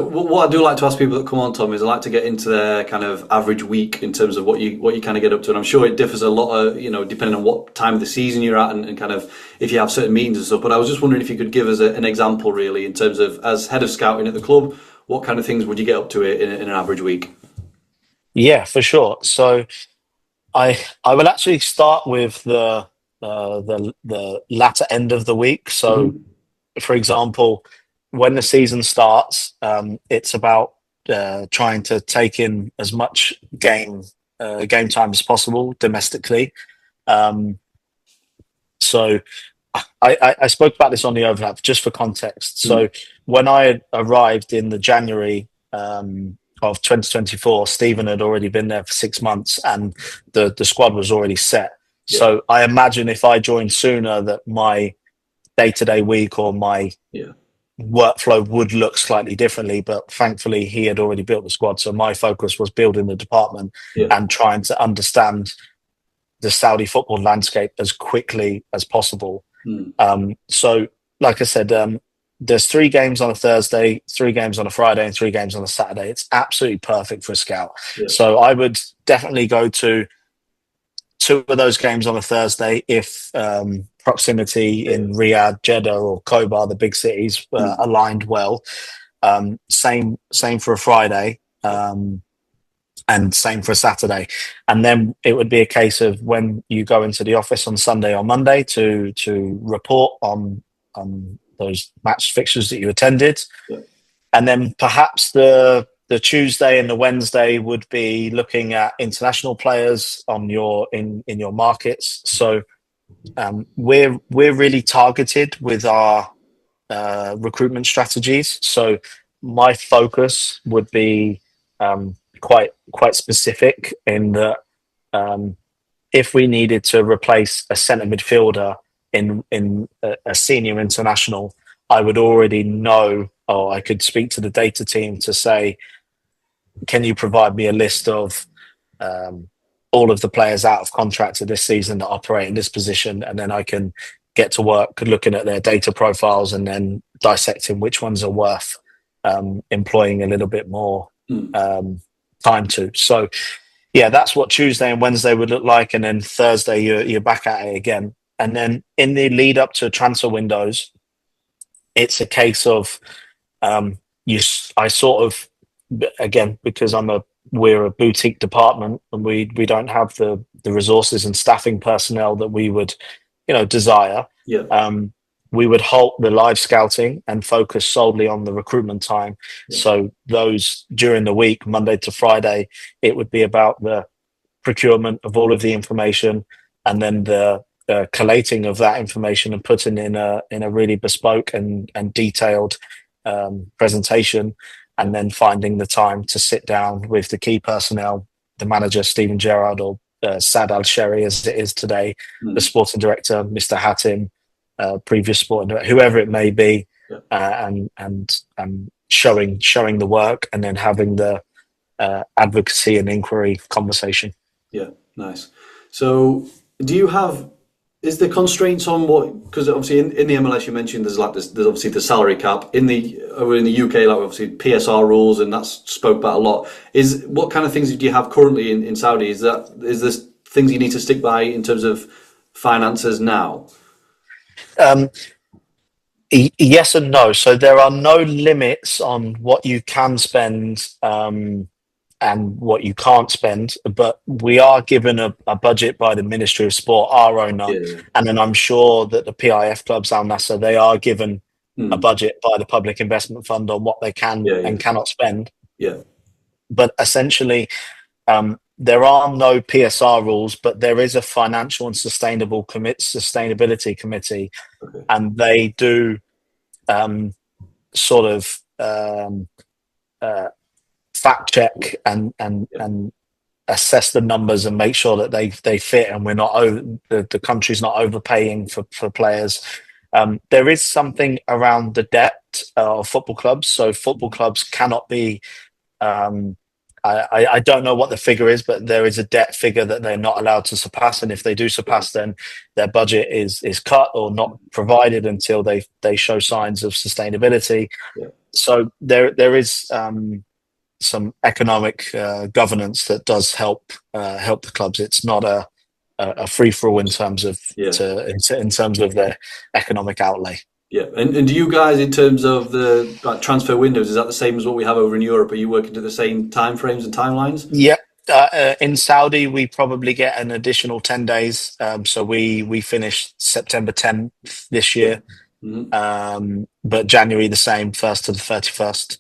What I do like to ask people that come on, Tom, is I like to get into their kind of average week in terms of what you kind of get up to, and I'm sure it differs a lot, depending on what time of the season you're at and kind of if you have certain meetings and stuff. But I was just wondering if you could give us an example, really, in terms of as head of scouting at the club, what kind of things would you get up to in an average week? Yeah, for sure. So I will actually start with the latter end of the week. So, Hmm. for example, when the season starts, it's about trying to take in as much game time as possible domestically. Um, so I spoke about this on the overlap just for context. So when I arrived in the January of 2024, Stephen had already been there for 6 months, and the squad was already set. Yeah, So I imagine if I joined sooner, that my day to day week or my yeah, workflow would look slightly differently. But thankfully, he had already built the squad, so my focus was building the department yeah. and trying to understand the Saudi football landscape as quickly as possible. Mm. So, like I said, there's 3 games on a Thursday, 3 games on a Friday, and 3 games on a Saturday. It's absolutely perfect for a scout. Yeah. So I would definitely go to 2 of those games on a Thursday if proximity Yeah. in Riyadh, Jeddah, or Khobar, the big cities, Mm. aligned well. Same for a Friday. And same for a Saturday. And then it would be a case of when you go into the office on Sunday or Monday to report on those match fixtures that you attended. Yeah. And then perhaps the Tuesday and the Wednesday would be looking at international players on in your markets. So we're really targeted with our recruitment strategies. So my focus would be quite specific in that if we needed to replace a centre midfielder in a senior international, I would already know, or I could speak to the data team to say, can you provide me a list of all of the players out of contract this season that operate in this position, and then I can get to work looking at their data profiles and then dissecting which ones are worth employing a little bit more Mm. time to. So yeah, that's what Tuesday and Wednesday would look like, and then Thursday you're back at it again. And then in the lead up to transfer windows, it's a case of I sort of, again, because we're a boutique department and we don't have the resources and staffing personnel that we would desire. Yeah. We would halt the live scouting and focus solely on the recruitment time. Yeah. So those during the week, Monday to Friday, it would be about the procurement of all of the information, and then the collating of that information and putting in a really bespoke and detailed presentation, and then finding the time to sit down with the key personnel, the manager, Steven Gerrard, or Sad Al-Sherry as it is today, the sporting director, Mr. Hatim, previous sporting director, whoever it may be, Yeah. and showing the work, and then having the advocacy and inquiry conversation. Yeah, nice. So, do you have, is there constraints on what, because obviously in the MLS you mentioned there's obviously the salary cap in the UK, like obviously PSR rules, and that's spoke about a lot. What kind of things do you have currently in Saudi? Is this things you need to stick by in terms of finances now? Yes and no. So there are no limits on what you can spend and what you can't spend, but we are given a budget by the Ministry of Sport, our owner, Yeah. and then I'm sure that the PIF clubs, Al Nassr, they are given a Mm. budget by the Public Investment Fund on what they can Yeah, yeah, and cannot spend. yeah, But essentially, there are no PSR rules, but there is a financial and sustainability committee, okay, and they do sort of fact check yeah, and assess the numbers and make sure that they fit, and we're not the country's not overpaying for players. There is something around the debt of football clubs, so football clubs cannot be. I don't know what the figure is, but there is a debt figure that they're not allowed to surpass, and if they do surpass, then their budget is cut or not provided until they show signs of sustainability. yeah, So there is some economic governance that does help the clubs. It's not a free for all in terms of in terms of their economic outlay. Yeah, and do you guys, in terms of the transfer windows, is that the same as what we have over in Europe? Are you working to the same timeframes and timelines? Yep. In Saudi, we probably get an additional 10 days. So we finished September 10th this year, Mm-hmm. but January the same, 1st to the 31st.